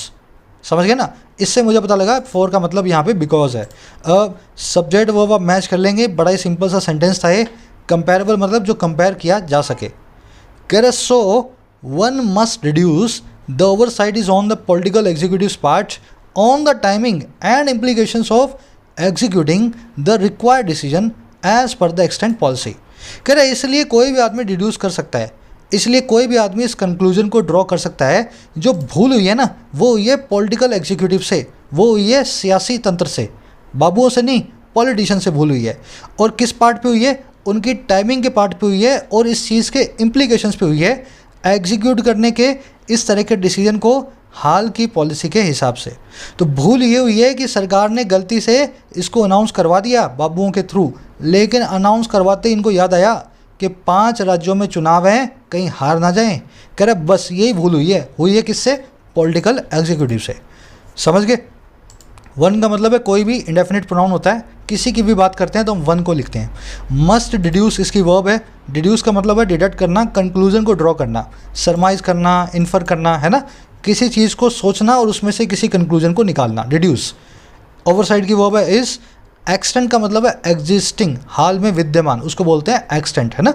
समझ गए ना? इससे मुझे पता लगा फॉर का मतलब यहाँ पे बिकॉज है। सब्जेक्ट वर्ब आप मैच कर लेंगे। बड़ा ही सिंपल सा सेंटेंस था ये। कंपेरेबल मतलब जो कंपेयर किया जा सके। कह रहे so one must reduce the oversight is on the political executive part on the timing and implications of executing the required decision as per the extent policy. कह रहे इसलिए कोई भी आदमी डिड्यूस कर सकता है, इसलिए कोई भी आदमी इस कंक्लूजन को ड्रॉ कर सकता है जो भूल हुई है ना वो हुई है पॉलिटिकल एग्जीक्यूटिव से, वो हुई है सियासी तंत्र से, बाबुओं से नहीं, पॉलिटिशियन से भूल हुई है। और किस पार्ट पे हुई है? उनकी टाइमिंग के पार्ट पे हुई है और इस चीज़ के इम्प्लीकेशंस पे हुई है, एग्जीक्यूट करने के इस तरह के डिसीजन को हाल की पॉलिसी के हिसाब से। तो भूल ये हुई है कि सरकार ने गलती से इसको अनाउंस करवा दिया बाबुओं के थ्रू, लेकिन अनाउंस करवाते इनको याद आया कि 5 राज्यों में चुनाव हैं, कहीं हार ना जाएं। कह रहे बस यही भूल हुई है किससे? पॉलिटिकल एग्जीक्यूटिव से। समझ गए? वन का मतलब है कोई भी इंडेफिनिट प्रोनाउन होता है, किसी की भी बात करते हैं तो हम वन को लिखते हैं। मस्ट डिड्यूस इसकी वर्ब है। डिड्यूस का मतलब है डिडक्ट करना, कंक्लूजन को ड्रॉ करना, सरमाइज करना, इन्फर करना, है ना, किसी चीज़ को सोचना और उसमें से किसी कंक्लूजन को निकालना, डिड्यूस। ओवरसाइड की वर्ब है इज। एक्सटेंट का मतलब है एग्जिस्टिंग, हाल में विद्यमान, उसको बोलते हैं एक्सटेंट, है ना।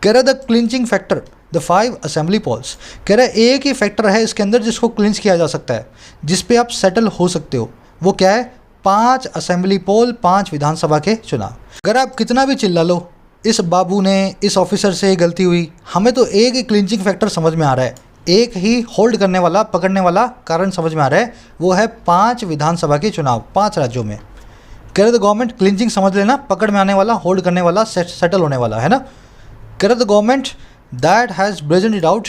कह रहा the clinching factor the 5 assembly polls. कह रहा है एक ही फैक्टर है इसके अंदर जिसको क्लिंच किया जा सकता है, जिस पे आप सेटल हो सकते हो। वो क्या है? 5 असेंबली पोल, 5 विधानसभा के चुनाव। अगर आप कितना भी चिल्ला लो इस बाबू ने, इस ऑफिसर से गलती हुई, हमें तो एक ही क्लिंचिंग फैक्टर समझ में आ रहा है, एक ही होल्ड करने वाला, पकड़ने वाला कारण समझ में आ रहा है, वो है 5 विधानसभा के चुनाव 5 राज्यों में। कह रहे द गवर्नमेंट, क्लिंचिंग समझ लेना, पकड़ में आने वाला, होल्ड करने वाला, सेटल होने वाला, है ना। कह रहे the government that has brazened it out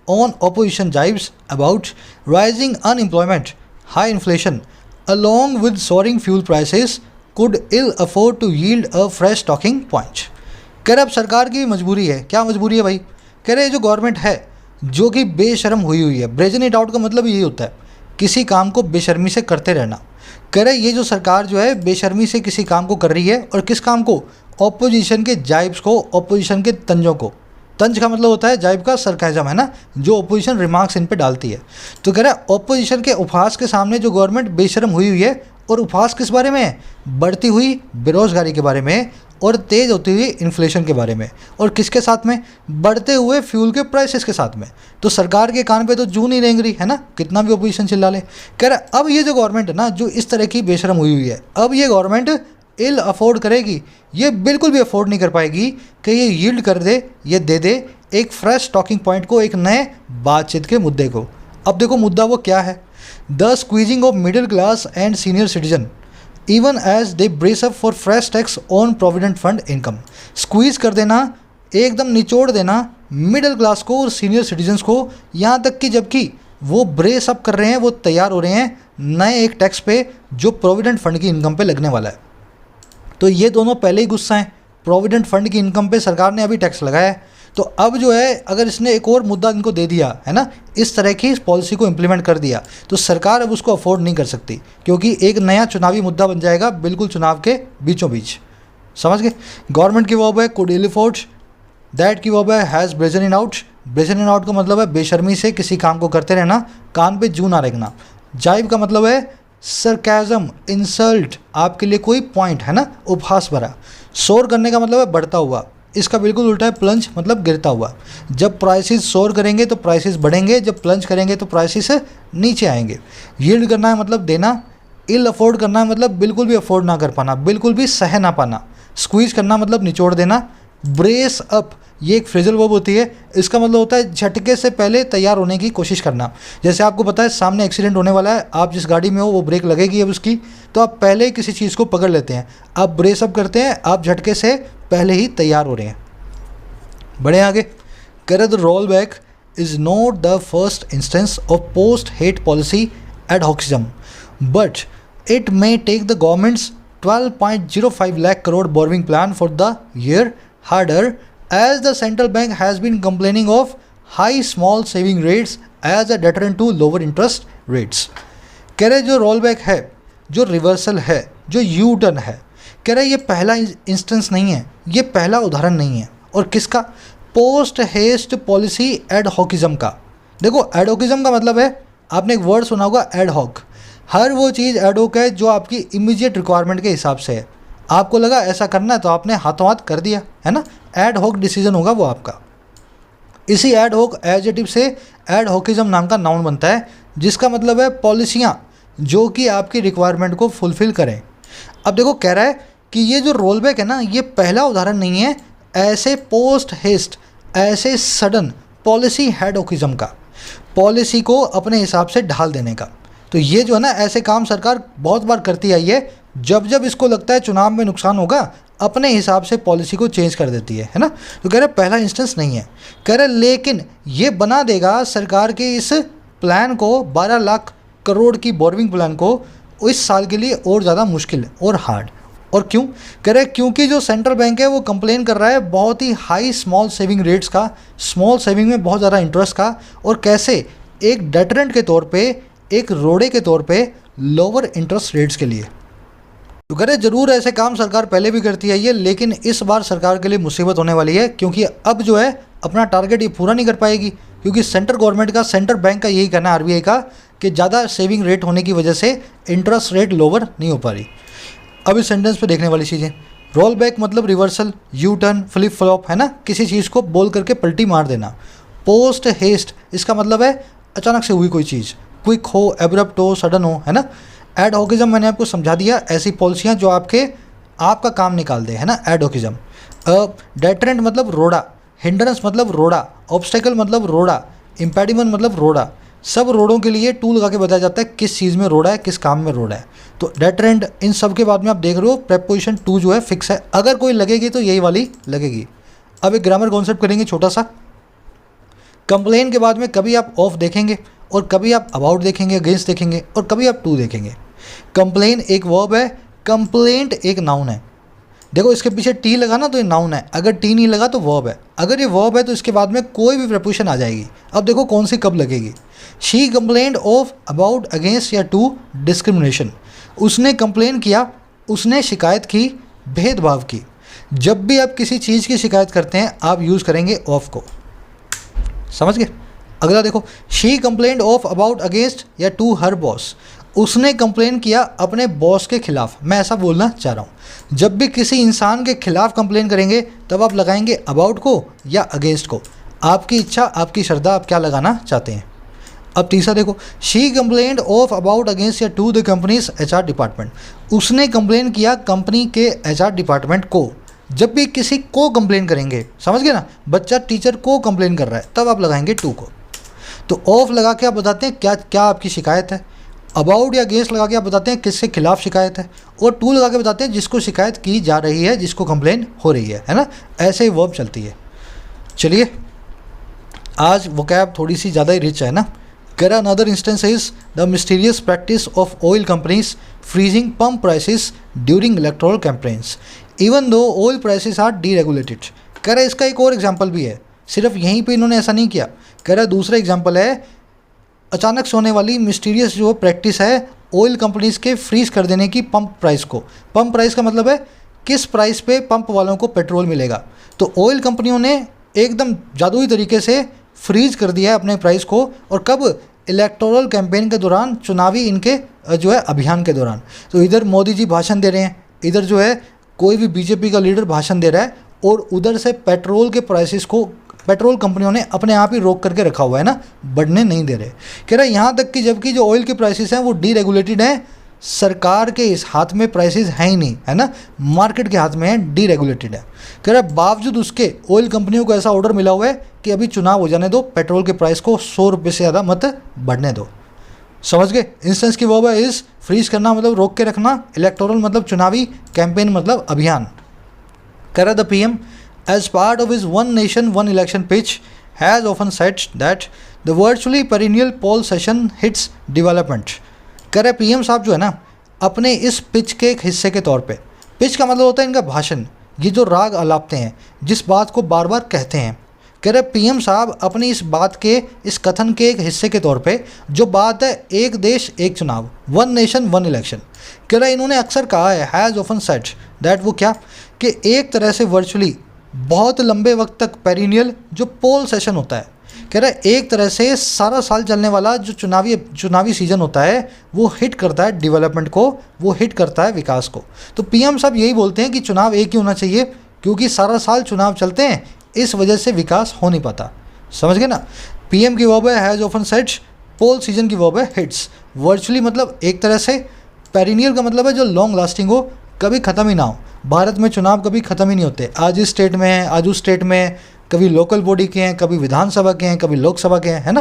on opposition jibes about rising unemployment, high inflation along with soaring fuel prices could ill afford to yield a fresh talking point। कह रहे अब सरकार की मजबूरी है। क्या मजबूरी है भाई? कह रहे जो गवर्नमेंट है जो कि बेशर्म हुई हुई है, ब्रेजन इट आउट का मतलब यही होता है किसी काम को बेशर्मी से करते रहना। कह रहे ये जो सरकार जो है बेशर्मी से किसी काम को कर रही है, और किस काम को? ऑपोजिशन के जाइब्स को, ऑपोजिशन के तंजों को। तंज का मतलब होता है जाइब का सरकाजम, है ना, जो ऑपोजिशन रिमार्क्स इन पे डालती है। तो कह रहा है ऑपोजिशन के उपहास के सामने जो गवर्नमेंट बेशर्म हुई हुई है, और उपहास किस बारे में है? बढ़ती हुई बेरोजगारी के बारे में और तेज़ होती हुई इन्फ्लेशन के बारे में, और किसके साथ में? बढ़ते हुए फ्यूल के प्राइसेस के साथ में। तो सरकार के कान पे तो जू नहीं रेंग रही, है ना, कितना भी ऑपोजिशन चिल्ला ले। कह रहा अब ये जो गवर्नमेंट है ना, जो इस तरह की बेशर्म हुई हुई है, अब ये गवर्नमेंट इल अफोर्ड करेगी, ये बिल्कुल भी अफोर्ड नहीं कर पाएगी कि ये यील्ड कर दे, ये दे दे एक फ्रेश टॉकिंग पॉइंट को, एक नए बातचीत के मुद्दे को। अब देखो मुद्दा वो क्या है? The squeezing of middle class and senior citizen even as they brace up for fresh tax on provident fund income. Squeeze कर देना, एकदम निचोड़ देना मिडिल क्लास को और सीनियर सिटीजन्स को, यहाँ तक कि जबकि वो ब्रेस अप कर रहे हैं, वो तैयार हो रहे हैं नए एक टैक्स पे जो प्रोविडेंट फंड की इनकम पे लगने वाला है। तो ये दोनों पहले ही गुस्सा हैं, प्रोविडेंट फंड की इनकम पे सरकार ने अभी टैक्स लगाया है। तो अब जो है अगर इसने एक और मुद्दा इनको दे दिया, है ना, इस तरह की इस पॉलिसी को इम्प्लीमेंट कर दिया, तो सरकार अब उसको अफोर्ड नहीं कर सकती, क्योंकि एक नया चुनावी मुद्दा बन जाएगा बिल्कुल चुनाव के बीचों बीच। समझ गए? गवर्नमेंट की वर्ब है कुड इल अफोर्ड, दैट की वर्ब है has brazen in out. Brazen in out का मतलब है बेशर्मी से किसी काम को करते रहना, कान पे जू ना रेंगना। जाइब का मतलब है सरकाज़म, इंसल्ट, आपके लिए कोई पॉइंट, है ना, उपहास भरा। सोर करने का मतलब है बढ़ता हुआ, इसका बिल्कुल उल्टा है प्लंज, मतलब गिरता हुआ। जब प्राइसेस सोर करेंगे तो प्राइसेस बढ़ेंगे, जब प्लंज करेंगे तो प्राइसेस नीचे आएंगे। यील्ड करना है मतलब देना, इल अफोर्ड करना है मतलब बिल्कुल भी अफोर्ड ना कर पाना, बिल्कुल भी सह ना पाना। स्क्वीज करना मतलब निचोड़ देना। ब्रेस अप ये एक फ्रेजल वर्ब होती है, इसका मतलब होता है झटके से पहले तैयार होने की कोशिश करना। जैसे आपको पता है सामने एक्सीडेंट होने वाला है, आप जिस गाड़ी में हो वो ब्रेक लगेगी अब उसकी, तो आप पहले ही किसी चीज़ को पकड़ लेते हैं, आप ब्रेस अप करते हैं, आप झटके से पहले ही तैयार हो रहे हैं। बढ़े आगे। कर the roll back is not the first instance of post hate policy adhocism, but it may take the government's 12.05 lakh crore borrowing plan for the year harder, as the central bank has been complaining of high small saving rates as a deterrent to lower interest rates। कह रहे जो roll back है, जो reversal है, जो U turn है, कह रहे ये पहला इंस्टेंस नहीं है, ये पहला उदाहरण नहीं है। और किसका? पोस्ट हेस्ट पॉलिसी एडहॉकिज्म का। देखो एडहॉकिज्म का मतलब है, आपने एक वर्ड सुना होगा एडहॉक। हर वो चीज़ एडहॉक है जो आपकी इमीडिएट रिक्वायरमेंट के हिसाब से है। आपको लगा ऐसा करना है तो आपने हाथों हाथ कर दिया, है ना, एडहॉक डिसीजन होगा वो आपका। इसी एडहॉक एडजेक्टिव से एडहॉकिज्म नाम का नाउन बनता है, जिसका मतलब है पॉलिसियाँ जो कि आपकी रिक्वायरमेंट को फुलफ़िल करें। अब देखो कह रहा है कि ये जो रोल बैक है ना, ये पहला उदाहरण नहीं है ऐसे पोस्ट हेस्ट, ऐसे सडन पॉलिसी एडहॉकिज्म का, पॉलिसी को अपने हिसाब से ढाल देने का। तो ये जो है ना, ऐसे काम सरकार बहुत बार करती आई है, जब जब इसको लगता है चुनाव में नुकसान होगा अपने हिसाब से पॉलिसी को चेंज कर देती है ना। तो कह रहे पहला इंस्टेंस नहीं है, कह रहे लेकिन ये बना देगा सरकार के इस प्लान को, 12 लाख करोड़ की बोरिंग प्लान को इस साल के लिए और ज़्यादा मुश्किल और हार्ड। और क्यों? कह रहे क्योंकि जो सेंट्रल बैंक है वो कंप्लेन कर रहा है बहुत ही हाई स्मॉल सेविंग रेट्स का, स्मॉल सेविंग में बहुत ज़्यादा इंटरेस्ट का, और कैसे एक डेटरेंट के तौर पे, एक रोड़े के तौर पे लोअर इंटरेस्ट रेट्स के लिए। तो कह रहे ज़रूर ऐसे काम सरकार पहले भी करती है ये, लेकिन इस बार सरकार के लिए मुसीबत होने वाली है, क्योंकि अब जो है अपना टारगेट ये पूरा नहीं कर पाएगी, क्योंकि सेंट्रल गवर्नमेंट का, सेंट्रल बैंक का यही कहना है, आरबीआई का, कि ज़्यादा सेविंग रेट होने की वजह से इंटरेस्ट रेट लोअर नहीं हो पा रही। अब इस सेंटेंस पे देखने वाली चीज़ें, रोल बैक मतलब reversal, U turn, flip flop, है ना, किसी चीज़ को बोल करके पलटी मार देना। पोस्ट हेस्ट इसका मतलब है अचानक से हुई कोई चीज़, क्विक हो, एब्रप्ट हो, सडन हो, है ना। एडहॉकिज्म मैंने आपको समझा दिया, ऐसी पॉलिसियाँ जो आपका काम निकाल दे, है ना, एडहॉकिज्म। डेटरेंट मतलब रोड़ा, हिंड्रेंस मतलब रोड़ा, ऑब्स्टेकल मतलब रोड़ा, इम्पेडिमेंट मतलब रोड़ा, सब रोडों के लिए टू लगा के बताया जाता है किस चीज़ में रोड है, किस काम में रोड है। तो डेट एंड इन सब के बाद में आप देख रहे हो प्रेपोजिशन टू जो है फिक्स है, अगर कोई लगेगी तो यही वाली लगेगी। अब एक ग्रामर कॉन्सेप्ट करेंगे छोटा सा। कंप्लेन के बाद में कभी आप ऑफ देखेंगे और कभी आप अबाउट देखेंगे, अगेंस्ट देखेंगे और कभी आप टू देखेंगे। कंप्लेन एक वर्ब है, कंप्लेंट एक नाउन है। देखो इसके पीछे टी लगा ना तो ये नाउन है, अगर टी नहीं लगा तो वर्ब है। अगर ये वर्ब है तो इसके बाद में कोई भी प्रपोजिशन आ जाएगी। अब देखो कौन सी कब लगेगी। She complained of, about, against या टू डिस्क्रिमिनेशन। उसने कंप्लेन किया, उसने शिकायत की, भेदभाव की। जब भी आप किसी चीज़ की शिकायत करते हैं आप यूज़ करेंगे ऑफ को, समझ गए। अगला देखो, she complained of, about, against या टू हर बॉस। उसने कंप्लेन किया अपने बॉस के खिलाफ। मैं ऐसा बोलना चाह रहा हूँ, जब भी किसी इंसान के खिलाफ कंप्लेन करेंगे तब आप लगाएंगे अबाउट को या अगेंस्ट को। आपकी इच्छा, आपकी श्रद्धा, आप क्या लगाना चाहते हैं। अब तीसरा देखो, she complained of, about, against या to the company's HR department. उसने कंप्लेन किया कंपनी के HR डिपार्टमेंट को। जब भी किसी को कंप्लेन करेंगे, समझ गए ना, बच्चा टीचर को कंप्लेन कर रहा है तब आप लगाएंगे टू को। तो ऑफ लगा के आप बताते हैं क्या क्या आपकी शिकायत है, अबाउट या अगेंस्ट लगा के आप बताते हैं किसके खिलाफ शिकायत है, और टू लगा के बताते हैं जिसको शिकायत की जा रही है, जिसको कंप्लेन हो रही है ना। ऐसे ही वर्ब चलती है। चलिए आज वोकैब थोड़ी सी ज़्यादा ही रिच है ना। There are another instance is the mysterious practice of oil companies freezing pump prices during electoral campaigns, even though oil prices are deregulated. कह रहा है इसका एक और एग्जाम्पल भी है, सिर्फ यहीं पे इन्होंने ऐसा नहीं किया। कह रहा है दूसरा एग्जाम्पल है अचानक से होने वाली मिस्टीरियस जो प्रैक्टिस है ऑयल कंपनीज़ के फ्रीज कर देने की पंप प्राइस को। पंप प्राइस का मतलब है किस प्राइस पे पंप वालों को पेट्रोल मिलेगा। तो ऑयल कंपनियों ने एकदम जादुई तरीके से फ्रीज कर दिया है अपने प्राइस को, और कब, इलेक्टोरल कैंपेन के दौरान, चुनावी इनके जो है अभियान के दौरान। तो इधर मोदी जी भाषण दे रहे हैं, इधर जो है कोई भी बीजेपी का लीडर भाषण दे रहा है, और उधर से पेट्रोल के प्राइसेस को पेट्रोल कंपनियों ने अपने आप ही रोक करके रखा हुआ है ना, बढ़ने नहीं दे रहे। कह रहा है यहाँ तक कि जबकि जो ऑयल के प्राइसेस हैं वो डीरेगुलेटेड हैं, सरकार के इस हाथ में प्राइसेस हैं ही नहीं, है ना, मार्केट के हाथ में है, डीरेगुलेटेड है। कह रहा है बावजूद उसके ऑयल कंपनियों को ऐसा ऑर्डर मिला हुआ है कि अभी चुनाव हो जाने दो, पेट्रोल के प्राइस को 100 रुपये से ज़्यादा मत बढ़ने दो। समझ गए। इंस्टेंस की वर्ब है इज, फ्रीज करना मतलब रोक के रखना, इलेक्टोरल मतलब चुनावी, कैंपेन मतलब अभियान। कह रहा the PM as part of his one nation one election pitch has often said that the virtually perennial poll session hits development. कह रहे PM साहब जो है ना अपने इस पिच के एक हिस्से के तौर पे, पिच का मतलब होता है इनका भाषण, ये जो राग अलापते हैं, जिस बात को बार बार कहते हैं। कह रहे PM साहब अपनी इस बात के, इस कथन के एक हिस्से के तौर पे, जो बात है एक देश एक चुनाव, वन नेशन वन इलेक्शन। कह रहे इन्होंने अक्सर कहा है, हैज़ ऑफन सेड दैट, वो क्या कि एक तरह से वर्चुअली बहुत लंबे वक्त तक पेरिनियल जो पोल सेशन होता है, कह रहा है एक तरह से सारा साल चलने वाला जो चुनावी सीज़न होता है वो हिट करता है डेवलपमेंट को, वो हिट करता है विकास को। तो PM साहब यही बोलते हैं कि चुनाव एक ही होना चाहिए, क्योंकि सारा साल चुनाव चलते हैं, इस वजह से विकास हो नहीं पाता। समझ गए ना। PM की वर्ब है has often said, poll season की वर्ब है हिट्स। वर्चुअली मतलब एक तरह से, पेरिनियल का मतलब है जो लॉन्ग लास्टिंग हो, कभी ख़त्म ही ना हो। भारत में चुनाव कभी ख़त्म ही नहीं होते, आज इस स्टेट में हैं, आज उस स्टेट में, कभी लोकल बॉडी के हैं, कभी विधानसभा के हैं, कभी लोकसभा के हैं, है ना।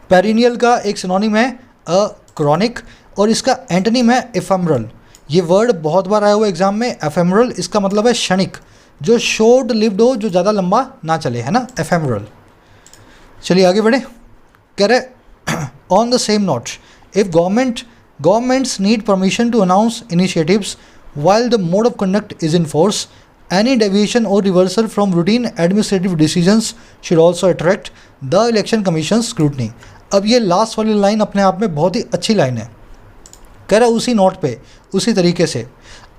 पेरिनियल का एक सिनोनिम है क्रॉनिक, और इसका एंटोनिम है एफेमरल। ये वर्ड बहुत बार आया हुआ एग्जाम में, एफेमरल इसका मतलब है क्षणिक, जो शॉर्ट लिव्ड हो, जो ज़्यादा लंबा ना चले, है ना, एफेमरल। चलिए आगे बढ़े। कह रहे on the same note, if governments need permission to announce initiatives while the mode of conduct is in force, any deviation or reversal from routine administrative decisions should also attract the election commission's scrutiny. अब ये last वाली line अपने आप में बहुत ही अच्छी line है। कह रहा उसी नोट पे, उसी तरीके से,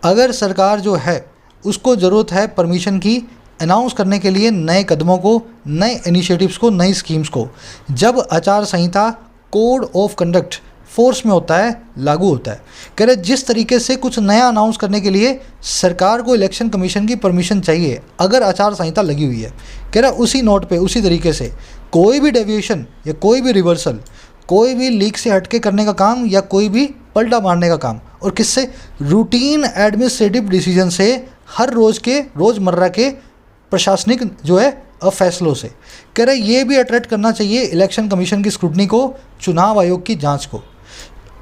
अगर सरकार जो है उसको ज़रूरत है परमिशन की अनाउंस करने के लिए नए कदमों को, नए इनिशिएटिव्स को, नई स्कीम्स को, जब आचार संहिता, कोड ऑफ कंडक्ट फोर्स में होता है, लागू होता है। कह रहे जिस तरीके से कुछ नया अनाउंस करने के लिए सरकार को इलेक्शन कमीशन की परमिशन चाहिए अगर आचार संहिता लगी हुई है, कह रहा उसी नोट पे, उसी तरीके से कोई भी डेविएशन या कोई भी रिवर्सल, कोई भी लीक से हटके करने का काम या कोई भी पलटा मारने का काम, और किससे, रूटीन एडमिनिस्ट्रेटिव डिसीजन से, हर रोज़ के रोज़मर्रा के प्रशासनिक जो है फैसलों से। कह रहे ये भी अट्रैक्ट करना चाहिए इलेक्शन कमीशन की स्क्रूटनी को, चुनाव आयोग की जांच को।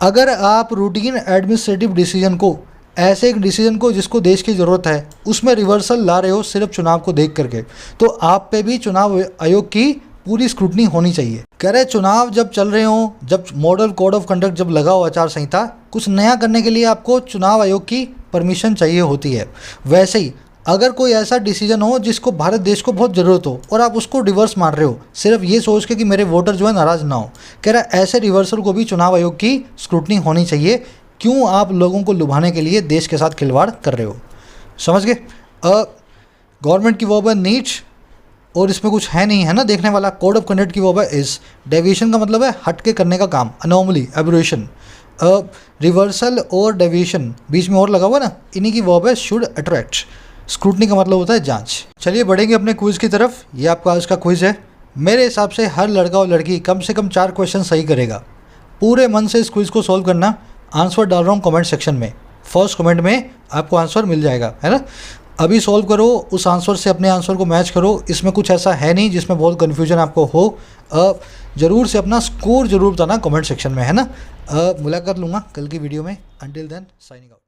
अगर आप रूटीन एडमिनिस्ट्रेटिव डिसीजन को, ऐसे एक डिसीजन को जिसको देश की ज़रूरत है, उसमें रिवर्सल ला रहे हो सिर्फ चुनाव को देख करके, तो आप पे भी चुनाव आयोग की पूरी स्क्रूटनी होनी चाहिए। कह रहे चुनाव जब चल रहे हों, जब मॉडल कोड ऑफ कंडक्ट जब लगा हो आचार संहिता, कुछ नया करने के लिए आपको चुनाव आयोग की परमिशन चाहिए होती है। वैसे ही अगर कोई ऐसा डिसीजन हो जिसको भारत देश को बहुत ज़रूरत हो और आप उसको रिवर्स मार रहे हो सिर्फ ये सोच के कि मेरे वोटर जो है नाराज़ ना हो, कह रहा है ऐसे रिवर्सल को भी चुनाव आयोग की स्क्रूटनी होनी चाहिए। क्यों आप लोगों को लुभाने के लिए देश के साथ खिलवाड़ कर रहे हो? समझ गए? गवर्नमेंट की वर्ब है नीट, और इसमें कुछ है नहीं, है ना देखने वाला। कोड ऑफ कंडक्ट की वर्ब है इज। डेविएशन का मतलब है हट के करने का काम, अनोमली, एब्रेशन। रिवर्सल और डेविएशन बीच में और लगा हुआ ना, इन्हीं की वर्ब है शुड अट्रैक्ट। स्क्रूटनी का मतलब होता है जांच। चलिए बढ़ेंगे अपने क्विज़ की तरफ। ये आपका आज का क्विज़ है। मेरे हिसाब से हर लड़का और लड़की कम से कम 4 क्वेश्चन सही करेगा। पूरे मन से इस क्विज़ को सॉल्व करना। आंसर डाल रहा हूँ कमेंट सेक्शन में, फर्स्ट कमेंट में आपको आंसर मिल जाएगा, है ना। अभी सॉल्व करो, उस आंसर से अपने आंसर को मैच करो। इसमें कुछ ऐसा है नहीं जिसमें बहुत कन्फ्यूजन आपको हो। ज़रूर से अपना स्कोर ज़रूर बताना कमेंट सेक्शन में, है ना। मुलाकात लूँगा कल की वीडियो में। Until then signing out.